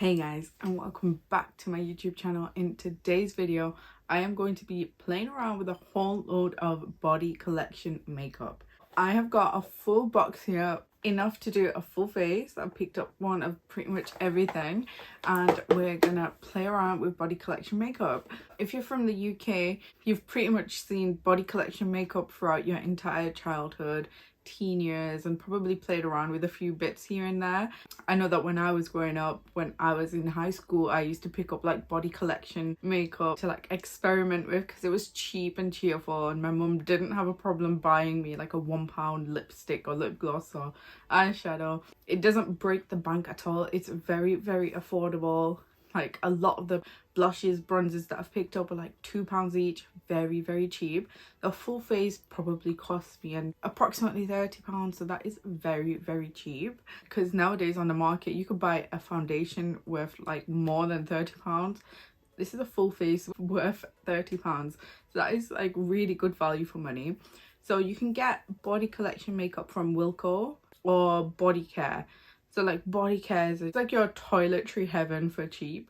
Hey guys, and welcome back to my YouTube channel. In today's video I am going to be playing around with a whole load of body collection makeup. I have got a full box here, enough to do a full face. I picked up one of pretty much everything and we're gonna play around with body collection makeup. If you're from the UK, you've pretty much seen body collection makeup throughout your entire childhood, teen years, and probably played around with a few bits here and there. I know that when I was growing up, when I was in high school, I used to pick up like body collection makeup to like experiment with because it was cheap and cheerful, and my mum didn't have a problem buying me like a £1 lipstick or lip gloss or eyeshadow. It doesn't break the bank at all. It's very affordable. Like a lot of the blushes, bronzers that I've picked up are like £2 each. Very cheap. The full face probably cost me approximately £30, so that is very cheap. Because nowadays on the market you could buy a foundation worth like more than £30. This is a full face worth £30, so that is like really good value for money. So you can get body collection makeup from Wilko or Body Care. So like body care is like your toiletry heaven for cheap.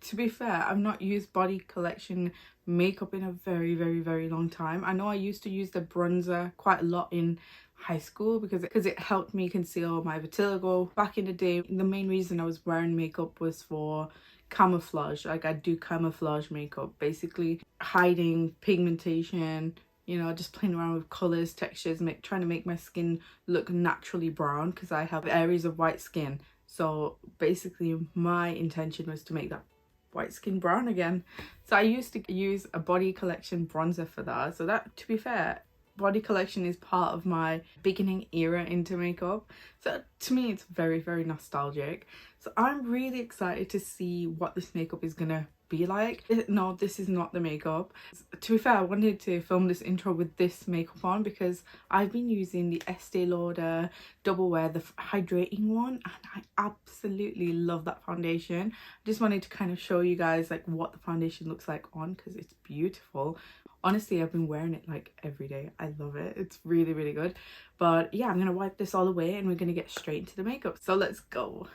To be fair, I've not used body collection makeup in a very long time. I know I used to use the bronzer quite a lot in high school because it helped me conceal my vitiligo. Back in the day, the main reason I was wearing makeup was for camouflage. Like I do camouflage makeup, basically hiding pigmentation, you know, just playing around with colors, textures, trying to make my skin look naturally brown because I have areas of white skin. So basically my intention was to make that white skin brown again. So I used to use a body collection bronzer for that. So that, to be fair, body collection is part of my beginning era into makeup. So to me it's very nostalgic. So I'm really excited to see what this makeup is gonna be like. No, this is not the makeup. To be fair, I wanted to film this intro with this makeup on because I've been using the Estee Lauder Double Wear, the hydrating one, and I absolutely love that foundation. I just wanted to kind of show you guys like what the foundation looks like on because it's beautiful. Honestly, I've been wearing it like every day. I love it. It's really good. But yeah, I'm gonna wipe this all away and we're gonna get straight into the makeup. So let's go.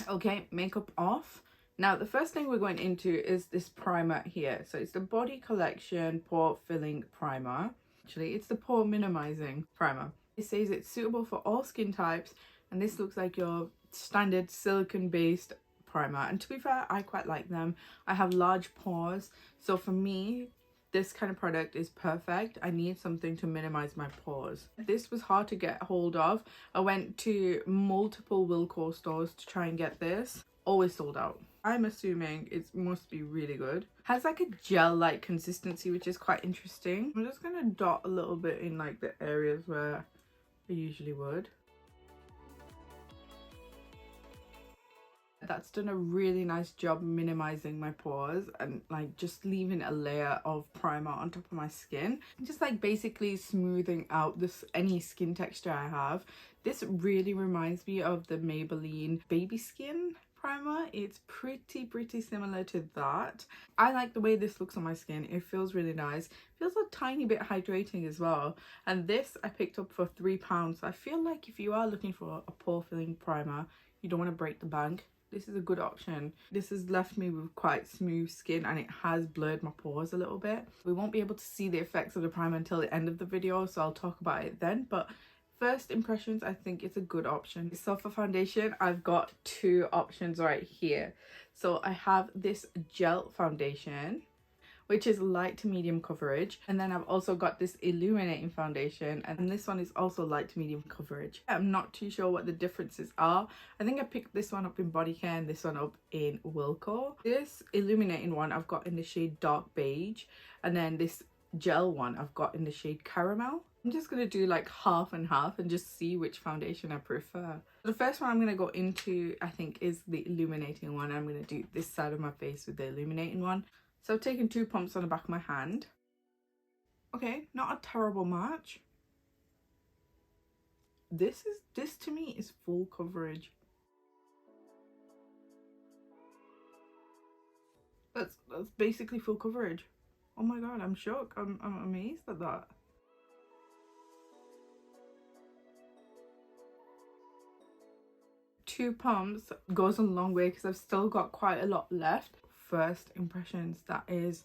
Okay, makeup off. Now the first thing we're going into is this primer here. So it's the Body Collection Pore Filling Primer. Actually, it's the Pore Minimizing Primer. It says it's suitable for all skin types, and this looks like your standard silicone based primer. And to be fair, I quite like them. I have large pores, so for me this kind of product is perfect. I need something to minimize my pores. This was hard to get hold of. I went to multiple Wilko stores to try and get this. Always sold out. I'm assuming it must be really good. Has like a gel-like consistency, which is quite interesting. I'm just gonna dot a little bit in like the areas where I usually would. That's done a really nice job minimizing my pores and like just leaving a layer of primer on top of my skin, just like basically smoothing out any skin texture I have. This really reminds me of the Maybelline Baby Skin primer. It's pretty similar to that. I like the way this looks on my skin. It feels really nice. Feels a tiny bit hydrating as well. And this I picked up for £3. I feel like if you are looking for a pore filling primer, you don't want to break the bank, this is a good option. This has left me with quite smooth skin and it has blurred my pores a little bit. We won't be able to see the effects of the primer until the end of the video, so I'll talk about it then. But first impressions, I think it's a good option. So for foundation, I've got two options right here. So I have this gel foundation, which is light to medium coverage, and then I've also got this illuminating foundation, and this one is also light to medium coverage. I'm not too sure what the differences are. I think I picked this one up in Body Care and this one up in Wilko. This illuminating one I've got in the shade Dark Beige, and then this gel one I've got in the shade Caramel. I'm just gonna do like half and half and just see which foundation I prefer. The first one I'm gonna go into, I think, is the illuminating one. I'm gonna do this side of my face with the illuminating one. So I've taken 2 pumps on the back of my hand. Okay, not a terrible match. This to me is full coverage. That's basically full coverage. Oh my god, I'm shocked. I'm amazed at that. 2 pumps goes a long way because I've still got quite a lot left. First impressions, that is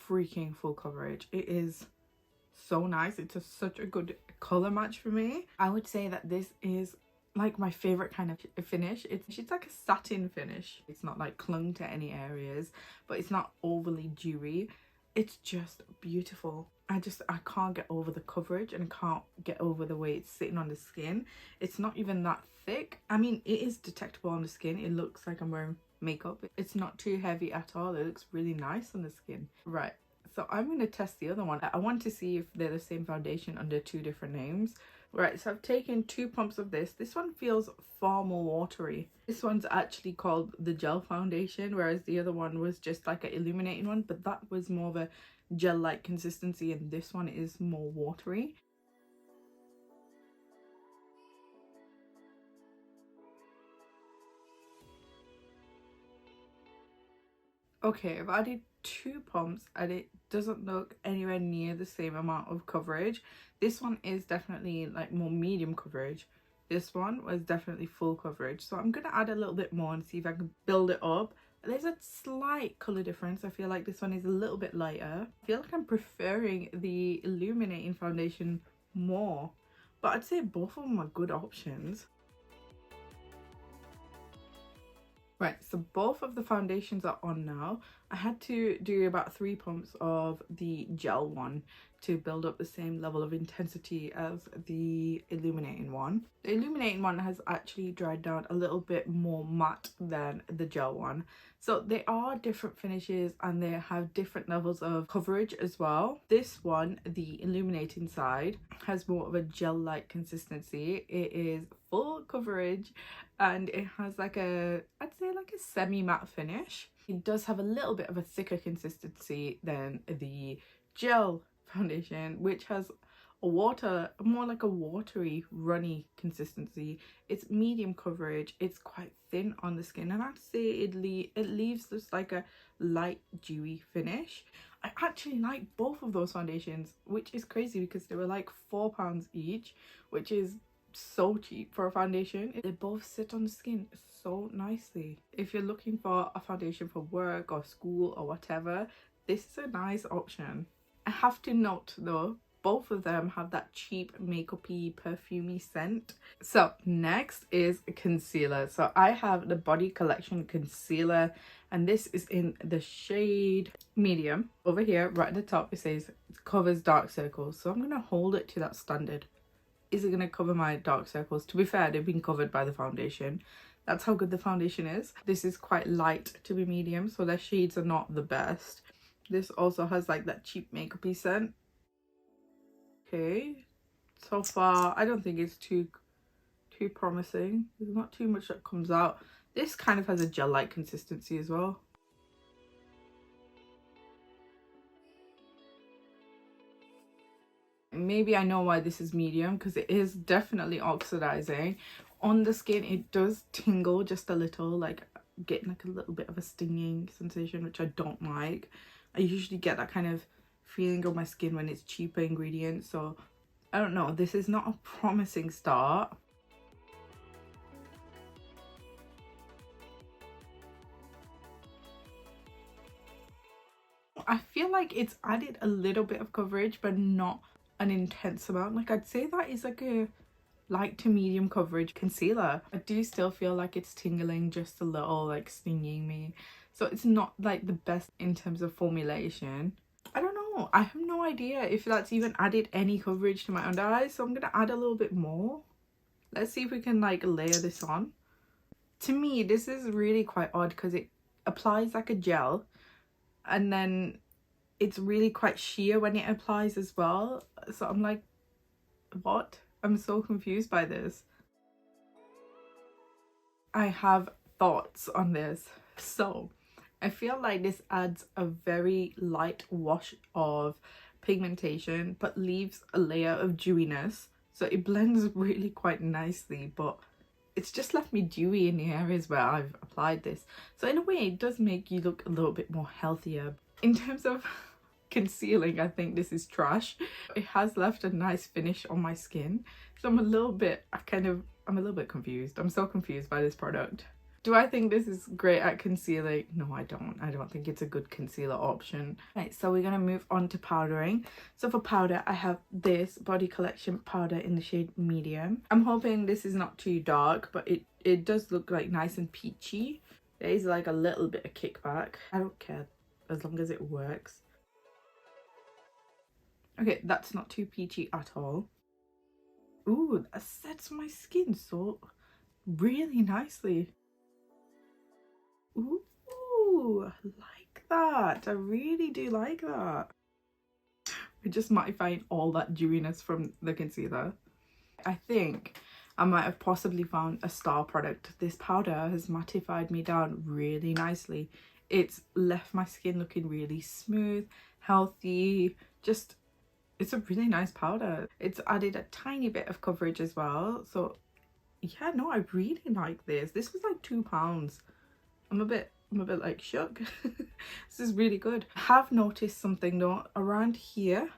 freaking full coverage. It is so nice. It's such a good color match for me. I would say that this is like my favorite kind of finish. It's like a satin finish. It's not like clung to any areas, but it's not overly dewy. It's just beautiful. I can't get over the coverage, and I can't get over the way it's sitting on the skin. It's not even that thick. I mean, it is detectable on the skin. It looks like I'm wearing makeup. It's not too heavy at all. It looks really nice on the skin. Right, so I'm going to test the other one. I want to see if they're the same foundation under 2 different names. Right, so I've taken 2 pumps of this. This one feels far more watery. This one's actually called the gel foundation, whereas the other one was just like an illuminating one, but that was more of a gel-like consistency, and this one is more watery. Okay, I've added 2 pumps and it doesn't look anywhere near the same amount of coverage. This one is definitely like more medium coverage. This one was definitely full coverage. So I'm going to add a little bit more and see if I can build it up. There's a slight colour difference. I feel like this one is a little bit lighter. I feel like I'm preferring the illuminating foundation more. But I'd say both of them are good options. Right, so both of the foundations are on now. I had to do about 3 pumps of the gel one to build up the same level of intensity as the illuminating one. The illuminating one has actually dried down a little bit more matte than the gel one. So they are different finishes and they have different levels of coverage as well. This one, the illuminating side, has more of a gel-like consistency. It is full coverage and it has like I'd say like a semi-matte finish. It does have a little bit of a thicker consistency than the gel foundation, which has more like a watery, runny consistency. It's medium coverage. It's quite thin on the skin, and I'd say it leaves just like a light dewy finish. I actually like both of those foundations, which is crazy because they were like £4 each, which is so cheap for a foundation. They both sit on the skin so nicely. If you're looking for a foundation for work or school or whatever, this is a nice option. I have to note though, both of them have that cheap makeup-y perfumey scent. So next is concealer. So I have the Body Collection concealer, and this is in the shade medium. Over here right at the top it says it covers dark circles, so I'm going to hold it to that standard. Is it going to cover my dark circles? To be fair, they've been covered by the foundation. That's how good the foundation is. This is quite light to be medium, so their shades are not the best. This also has like that cheap makeup-y scent. Okay, so far I don't think it's too promising. There's not too much that comes out. This kind of has a gel-like consistency as well. Maybe I know why this is medium, because it is definitely oxidizing. On the skin it does tingle just a little, like getting like a little bit of a stinging sensation, which I don't like. I usually get that kind of feeling on my skin when it's cheaper ingredients, so I don't know, this is not a promising start. I feel like it's added a little bit of coverage but not an intense amount. Like I'd say that is like a light to medium coverage concealer. I do still feel like it's tingling just a little, like stinging me, so it's not like the best in terms of formulation. I don't know, I have no idea if that's even added any coverage to my under eyes, so I'm gonna add a little bit more. Let's see if we can like layer this on. To me this is really quite odd because it applies like a gel and then it's really quite sheer when it applies as well, so I'm like, what? I'm so confused by this. I have thoughts on this. So I feel like this adds a very light wash of pigmentation but leaves a layer of dewiness, so it blends really quite nicely, but it's just left me dewy in the areas where I've applied this. So in a way it does make you look a little bit more healthier. In terms of concealing, I think this is trash. It has left a nice finish on my skin, so I'm a little bit kind of I'm a little bit confused. I'm so confused by this product. Do I think this is great at concealing? No, I don't. I don't think it's a good concealer option. Right, so we're going to move on to powdering. So for powder, I have this Body Collection powder in the shade medium. I'm hoping this is not too dark, but it does look like nice and peachy. There is like a little bit of kickback. I don't care as long as it works. Okay, that's not too peachy at all. Ooh, that sets my skin so really nicely. Ooh, I like that. I really do like that. We're just mattifying all that dewiness from the concealer. I think I might have possibly found a star product. This powder has mattified me down really nicely. It's left my skin looking really smooth, healthy, just it's a really nice powder. It's added a tiny bit of coverage as well. So yeah, no, I really like this. This was like £2. I'm a bit like shook. This is really good. I have noticed something though. Around here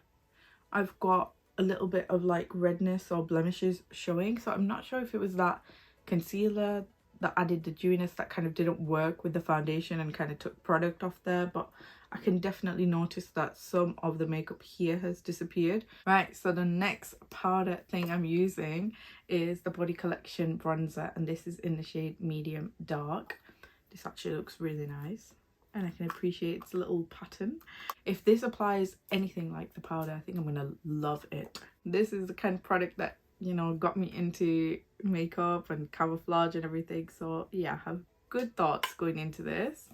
I've got a little bit of like redness or blemishes showing, so I'm not sure if it was that concealer that added the dewiness that kind of didn't work with the foundation and kind of took product off there, but I can definitely notice that some of the makeup here has disappeared. Right, so the next powder thing I'm using is the Body Collection bronzer, and this is in the shade medium dark. This actually looks really nice and I can appreciate its little pattern. If this applies anything like the powder, I think I'm gonna love it. This is the kind of product that, you know, got me into makeup and camouflage and everything. So yeah, I have good thoughts going into this.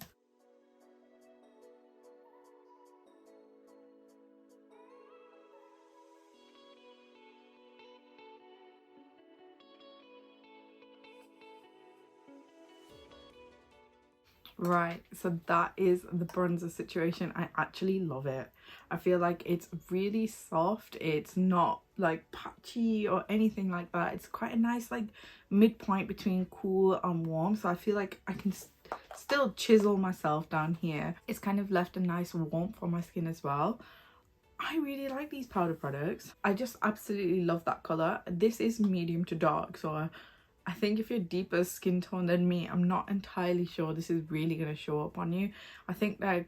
Right, so that is the bronzer situation. I actually love it. I feel like it's really soft. It's not like patchy or anything like that. It's quite a nice like midpoint between cool and warm. So I feel like I can still chisel myself down here. It's kind of left a nice warmth on my skin as well. I really like these powder products. I just absolutely love that colour. This is medium to dark, so I think if you're deeper skin tone than me, I'm not entirely sure this is really going to show up on you. I think that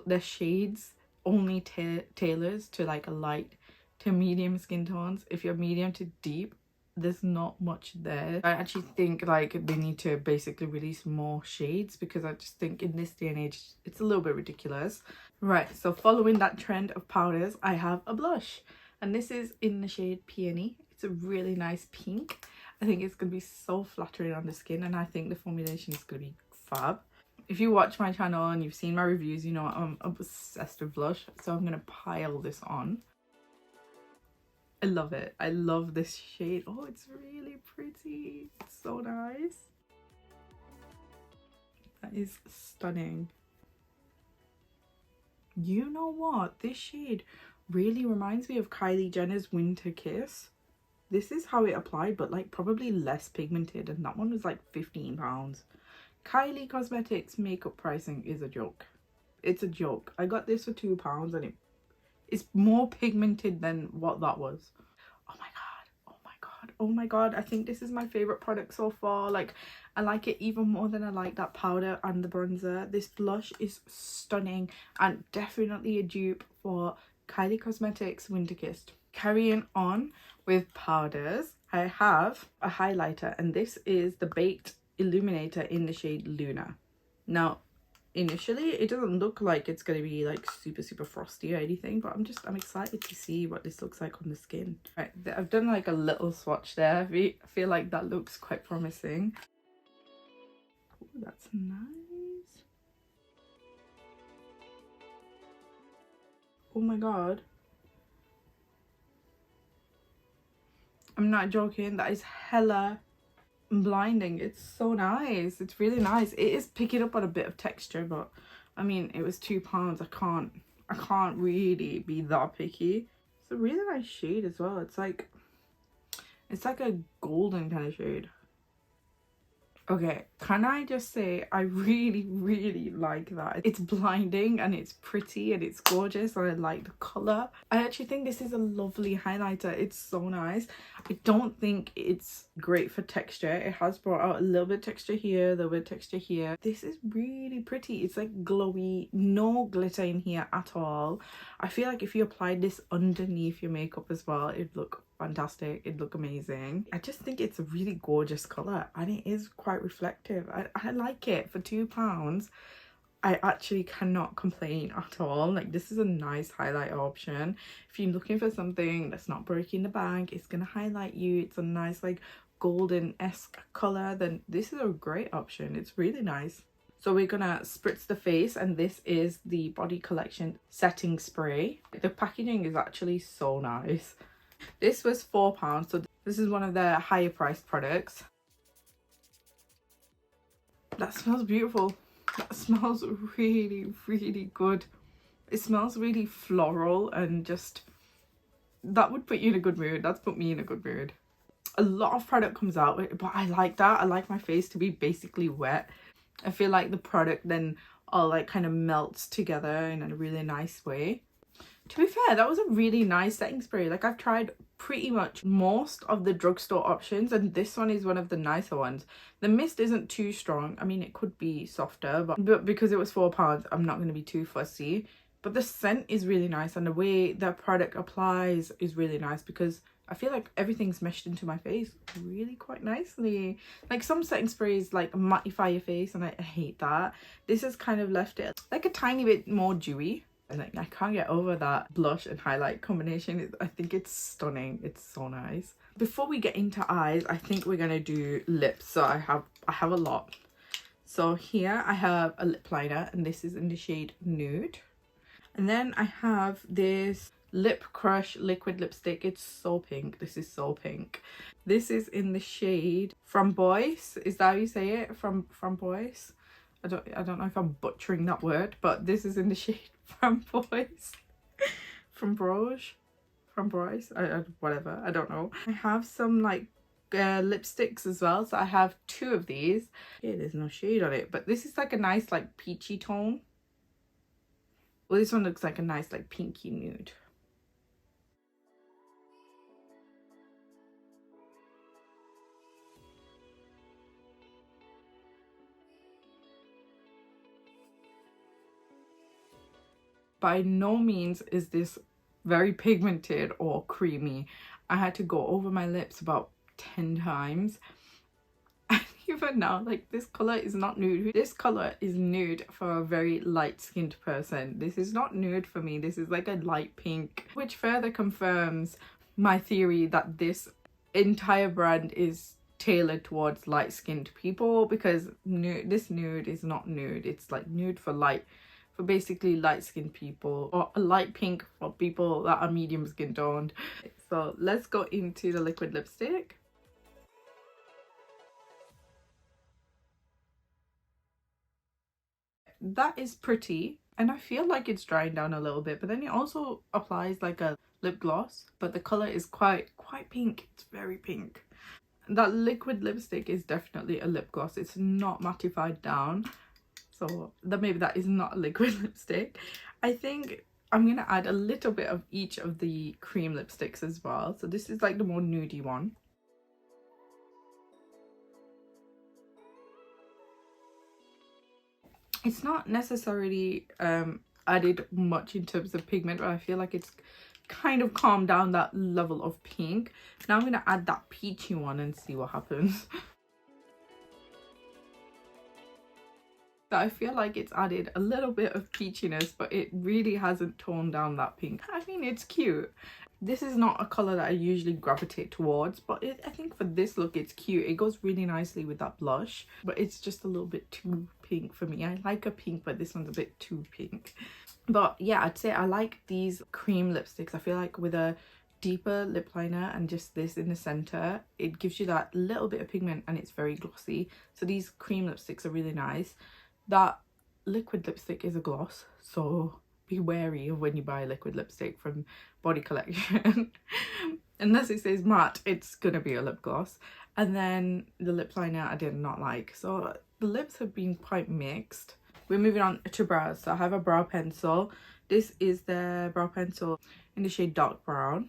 the shades only tailors to like a light to medium skin tones. If you're medium to deep, there's not much there. I actually think like they need to basically release more shades, because I just think in this day and age it's a little bit ridiculous. Right, so following that trend of powders, I have a blush, and this is in the shade Peony. It's a really nice pink. I think it's going to be so flattering on the skin, and I think the formulation is going to be fab. If you watch my channel and you've seen my reviews, you know I'm obsessed with blush, so I'm going to pile this on. I love it. I love this shade. Oh, it's really pretty. It's so nice. That is stunning. You know what? This shade really reminds me of Kylie Jenner's Winter Kiss. This is how it applied, but like probably less pigmented, and that one was like £15. Kylie Cosmetics makeup pricing is a joke. It's a joke. I got this for £2 and it's more pigmented than what that was. Oh my god, oh my god, oh my god. I think this is my favorite product so far. Like, I like it even more than I like that powder and the bronzer. This blush is stunning and definitely a dupe for Kylie Cosmetics Winter Kiss. Carrying on with powders, I have a highlighter, and this is the Baked Illuminator in the shade Luna. Now, initially it doesn't look like it's going to be like super frosty or anything, but I'm excited to see what this looks like on the skin. Right, I've done like a little swatch there. I feel like that looks quite promising. Ooh, that's nice. Oh my god, I'm not joking, that is hella blinding. It's so nice. It's really nice. It is picking up on a bit of texture, but I mean, it was £2. I can't really be that picky. It's a really nice shade as well. It's like a golden kind of shade. Okay, can I just say I really like that. It's blinding and it's pretty and it's gorgeous, and I like the colour. I actually think this is a lovely highlighter. It's so nice. I don't think it's great for texture. It has brought out a little bit of texture here, a little bit of texture here. This is really pretty. It's like glowy, no glitter in here at all. I feel like if you applied this underneath your makeup as well, it'd look fantastic. It'd look amazing. I just think it's a really gorgeous color, and it is quite reflective. I like it. For £2, I actually cannot complain at all. Like, this is a nice highlighter option. If you're looking for something that's not breaking the bank, it's gonna highlight you, it's a nice like golden-esque color, then this is a great option. It's really nice. So we're gonna spritz the face, and this is the Body Collection setting spray. The packaging is actually so nice. This was £4, so this is one of their higher priced products. That smells beautiful. That smells really, really good. It smells really floral, and just, that would put you in a good mood. That's put me in a good mood. A lot of product comes out, but I like that. I like my face to be basically wet. I feel like the product then all like kind of melts together in a really nice way. To be fair, that was a really nice setting spray. Like, I've tried pretty much most of the drugstore options, and this one is one of the nicer ones. The mist isn't too strong. I mean, it could be softer, but because it was £4, I'm not going to be too fussy. But the scent is really nice, and the way the product applies is really nice, because I feel like everything's meshed into my face really quite nicely. Like, some setting sprays like mattify your face, and I hate that. This has kind of left it like a tiny bit more dewy. And like, I can't get over that blush and highlight combination. I think it's stunning. It's so nice. Before we get into eyes, I think we're gonna do lips. So I have a lot. So here I have a lip liner, and this is in the shade Nude. And then I have this Lip Crush liquid lipstick. It's so pink. This is so pink. This is in the shade Framboise. Is that how you say it? Framboise? I don't know if I'm butchering that word, but this is in the shade Framboise. Framboise? Whatever. I don't know. I have some like lipsticks as well. So I have 2 of these. Yeah, there's no shade on it, but this is like a nice like peachy tone. Well, this one looks like a nice like pinky nude. By no means is this very pigmented or creamy. I had to go over my lips about 10 times. And even now, like, this color is not nude. This color is nude for a very light-skinned person. This is not nude for me. This is like a light pink, which further confirms my theory that this entire brand is tailored towards light-skinned people, because this nude is not nude. It's like nude for basically light-skinned people, or a light pink for people that are medium skin toned. So let's go into the liquid lipstick. That is pretty, and I feel like it's drying down a little bit, but then it also applies like a lip gloss, but the color is quite pink. It's very pink. That liquid lipstick is definitely a lip gloss. It's not mattified down, so maybe that is not a liquid lipstick. I think I'm gonna add a little bit of each of the cream lipsticks as well. So this is like the more nudie one. It's not necessarily added much in terms of pigment, but I feel like it's kind of calmed down that level of pink. Now I'm gonna add that peachy one and see what happens. So I feel like it's added a little bit of peachiness, but it really hasn't toned down that pink. I mean, it's cute. This is not a color that I usually gravitate towards, but I think for this look it's cute. It goes really nicely with that blush, but it's just a little bit too pink for me. I like a pink, but this one's a bit too pink. But yeah, I'd say I like these cream lipsticks. I feel like with a deeper lip liner and just this in the center, it gives you that little bit of pigment and it's very glossy. So these cream lipsticks are really nice. That liquid lipstick is a gloss, so be wary of when you buy a liquid lipstick from Body Collection. Unless it says matte, it's gonna be a lip gloss. And then the lip liner I did not like. So the lips have been quite mixed. We're moving on to brows. So I have a brow pencil. This is the brow pencil in the shade Dark Brown.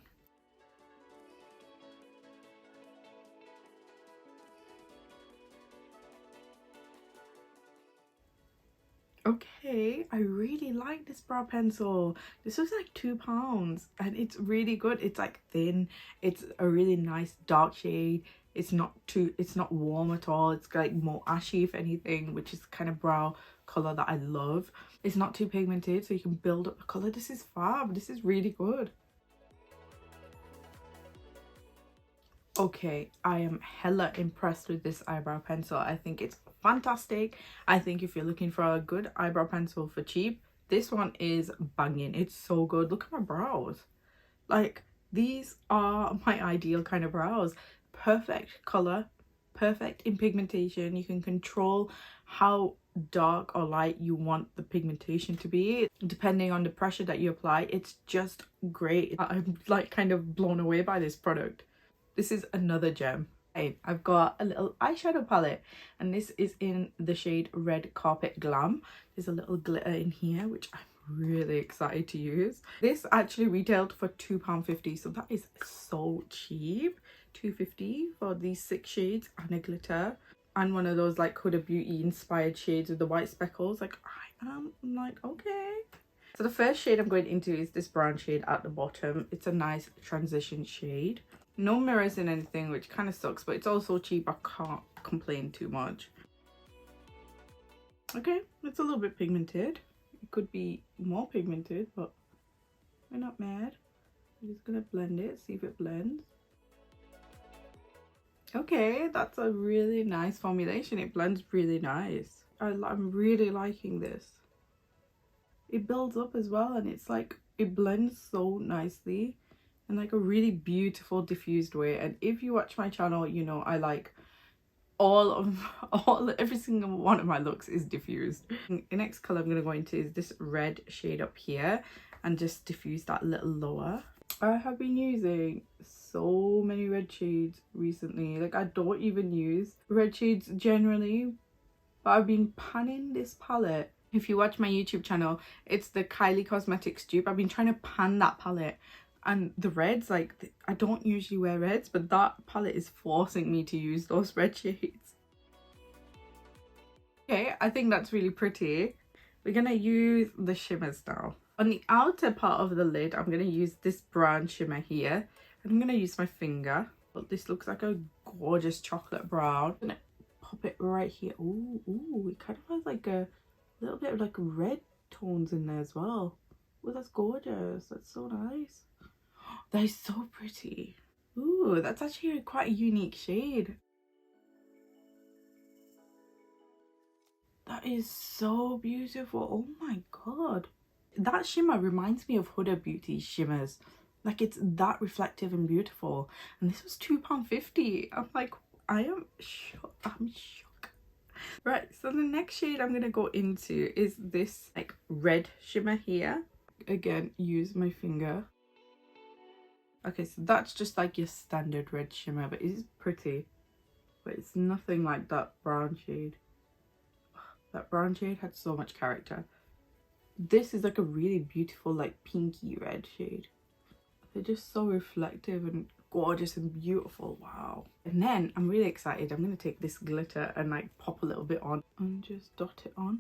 Okay, I really like this brow pencil. This was like £2 and it's really good. It's like thin. It's a really nice dark shade. It's not warm at all. It's like more ashy if anything, which is the kind of brow color that I love. It's not too pigmented, so you can build up the color. This is fab. This is really good. Okay, I am hella impressed with this eyebrow pencil. I think it's fantastic. I think if you're looking for a good eyebrow pencil for cheap, this one is banging. It's so good. Look at my brows. Like, these are my ideal kind of brows. Perfect color, perfect in pigmentation. You can control how dark or light you want the pigmentation to be depending on the pressure that you apply. It's just great. I'm like kind of blown away by this product. This is another gem. Hey, I've got a little eyeshadow palette and this is in the shade Red Carpet Glam. There's a little glitter in here which I'm really excited to use. This actually retailed for £2.50, so that is so cheap. £2.50 for these 6 shades and a glitter and one of those like Huda Beauty inspired shades with the white speckles. Like, I'm like, okay. So the first shade I'm going into is this brown shade at the bottom. It's a nice transition shade. No mirrors in anything, which kind of sucks, but it's also cheap. I can't complain too much. Okay, it's a little bit pigmented. It could be more pigmented, but we're not mad. I'm just gonna blend it, see if it blends. Okay, that's a really nice formulation. It blends really nice. I'm really liking this. It builds up as well, and it's like, it blends so nicely in like a really beautiful diffused way. And if you watch my channel, you know I like every single one of my looks is diffused. The next color I'm going to go into is this red shade up here and just diffuse that a little lower. I have been using so many red shades recently. Like, I don't even use red shades generally, but I've been panning this palette. If you watch my YouTube channel, it's the Kylie Cosmetics dupe. I've been trying to pan that palette. And the reds, like, I don't usually wear reds, but that palette is forcing me to use those red shades. Okay, I think that's really pretty. We're gonna use the shimmers now. On the outer part of the lid, I'm gonna use this brown shimmer here. And I'm gonna use my finger. But this looks like a gorgeous chocolate brown. I'm gonna pop it right here. Ooh, ooh, it kind of has like a little bit of like red tones in there as well. Oh, that's gorgeous. That's so nice. That is so pretty. Ooh, that's actually quite a unique shade. That is so beautiful. Oh my god. That shimmer reminds me of Huda Beauty shimmers. Like, it's that reflective and beautiful. And this was £2.50. I'm like, I'm shocked. Right, so the next shade I'm gonna go into is this like red shimmer here. Again, use my finger. Okay, so that's just like your standard red shimmer, but it is pretty. But it's nothing like that brown shade. That brown shade had so much character. This is like a really beautiful like pinky red shade. They're just so reflective and gorgeous and beautiful. Wow. And then I'm really excited. I'm going to take this glitter and like pop a little bit on and just dot it on.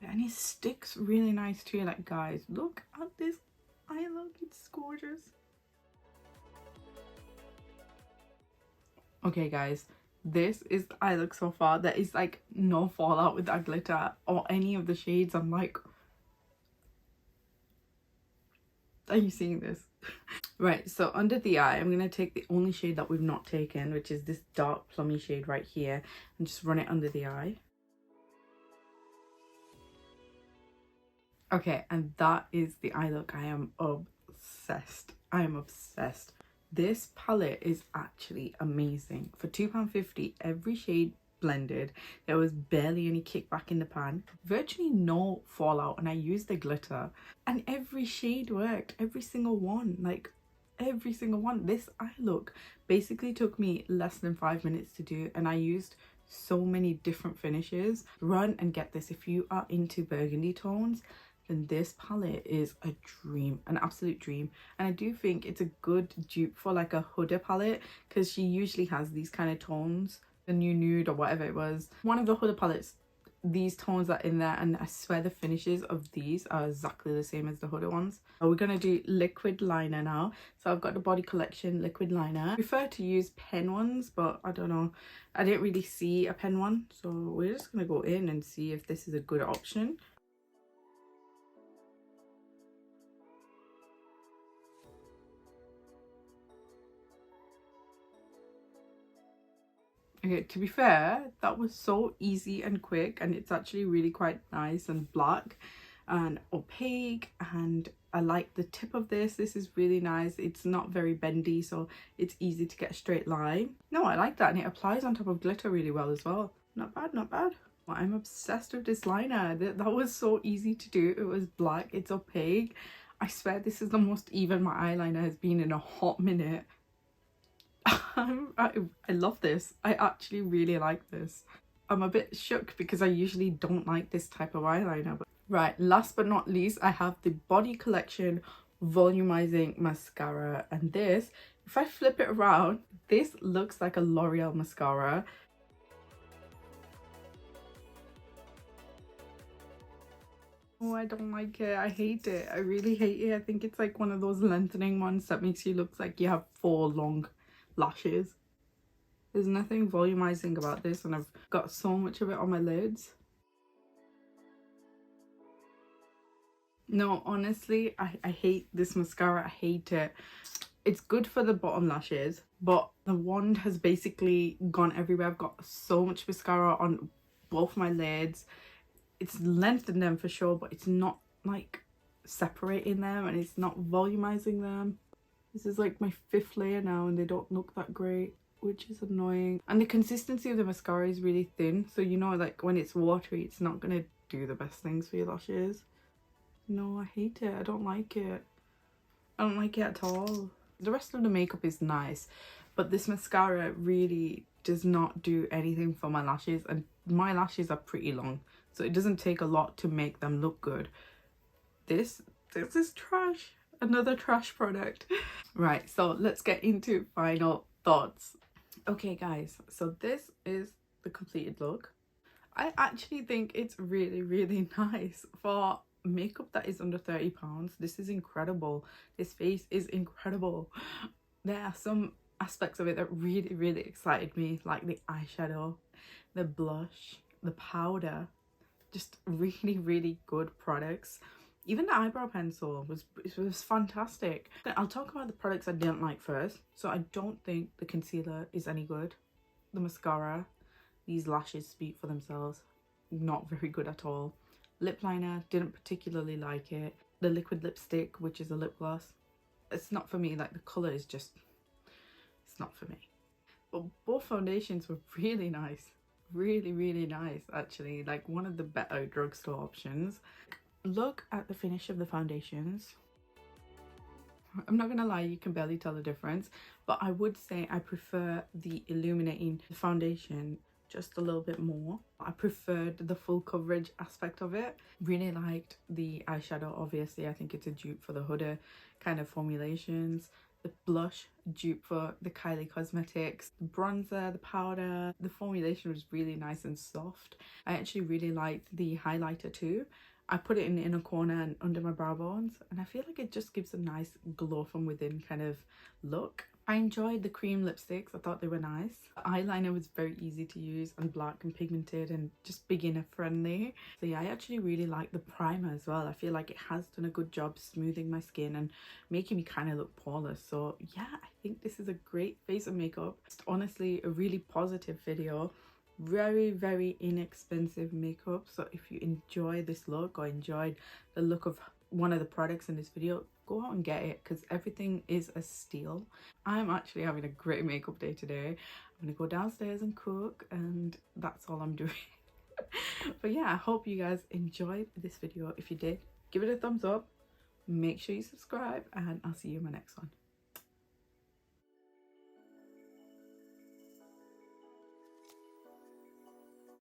And it sticks really nice too. Like, guys, look at this eye look. It's gorgeous. Okay, guys, this is the eye look so far. There is like no fallout with that glitter or any of the shades. I'm like, are you seeing this? Right, so under the eye, I'm going to take the only shade that we've not taken, which is this dark plummy shade right here, and just run it under the eye. Okay, and that is the eye look. I am obsessed. I am obsessed. This palette is actually amazing. For £2.50, every shade blended. There was barely any kickback in the pan. Virtually no fallout, and I used the glitter. And every shade worked. Every single one. Like, every single one. This eye look basically took me less than 5 minutes to do, and I used so many different finishes. Run and get this if you are into burgundy tones. Then this palette is a dream, an absolute dream. And I do think it's a good dupe for like a Huda palette, because she usually has these kind of tones the new nude or whatever it was. One of the Huda palettes, these tones are in there, and I swear the finishes of these are exactly the same as the Huda ones. So we're gonna do liquid liner now. So I've got the Body Collection liquid liner. I prefer to use pen ones, but I don't know, I didn't really see a pen one, so we're just gonna go in and see if this is a good option. Okay, to be fair, that was so easy and quick, and it's actually really quite nice and black and opaque, and I like the tip of this. This is really nice. It's not very bendy, so it's easy to get a straight line. No, I like that, and it applies on top of glitter really well as well. Not bad, not bad. Well, I'm obsessed with this liner. That was so easy to do. It was black, it's opaque. I swear this is the most even my eyeliner has been in a hot minute. I love this. I actually really like this. I'm a bit shook because I usually don't like this type of eyeliner. But right, last but not least, I have the Body Collection volumizing mascara, and this, if I flip it around, this looks like a L'Oreal mascara. Oh, I don't like it. I hate it. I really hate it. I think it's like one of those lengthening ones that makes you look like you have 4 long lashes. There's nothing volumizing about this, and I've got so much of it on my lids. No, honestly, I hate this mascara. I hate it. It's good for the bottom lashes, but the wand has basically gone everywhere. I've got so much mascara on both my lids. It's lengthened them for sure, but it's not like separating them, and it's not volumizing them. This is like my 5th layer now, and they don't look that great, which is annoying. And the consistency of the mascara is really thin, so you know, like when it's watery, it's not gonna do the best things for your lashes. No, I hate it. I don't like it. I don't like it at all. The rest of the makeup is nice, but this mascara really does not do anything for my lashes, and my lashes are pretty long, so it doesn't take a lot to make them look good. This is trash. Another trash product. Right, so let's get into final thoughts. Okay guys, so this is the completed look. I actually think it's really, really nice for makeup that is under £30. This is incredible. This face is incredible. There are some aspects of it that really, really excited me, like the eyeshadow, the blush, the powder. Just really, really good products. Even the eyebrow pencil was fantastic. I'll talk about the products I didn't like first. So I don't think the concealer is any good. The mascara, these lashes speak for themselves. Not very good at all. Lip liner, didn't particularly like it. The liquid lipstick, which is a lip gloss, it's not for me. Like the colour is just, it's not for me. But both foundations were really nice. Really, really nice actually. Like one of the better drugstore options. Look at the finish of the foundations. I'm not gonna lie, you can barely tell the difference, but I would say I prefer the illuminating foundation just a little bit more. I preferred the full coverage aspect of it. Really liked the eyeshadow. Obviously I think it's a dupe for the Huda kind of formulations. The blush, dupe for the Kylie Cosmetics. The bronzer, the powder, the formulation was really nice and soft. I actually really liked the highlighter too. I put it in the inner corner and under my brow bones, and I feel like it just gives a nice glow from within kind of look. I enjoyed the cream lipsticks. I thought they were nice. The eyeliner was very easy to use and black and pigmented and just beginner friendly. So yeah, I actually really like the primer as well. I feel like it has done a good job smoothing my skin and making me kind of look poreless. So yeah, I think this is a great face of makeup. It's honestly a really positive video. Very, very inexpensive makeup. So if you enjoy this look or enjoyed the look of one of the products in this video, go out and get it, because everything is a steal. I'm actually having a great makeup day today. I'm gonna go downstairs and cook, and that's all I'm doing. But yeah, I hope you guys enjoyed this video. If you did, give it a thumbs up, make sure you subscribe, and I'll see you in my next one.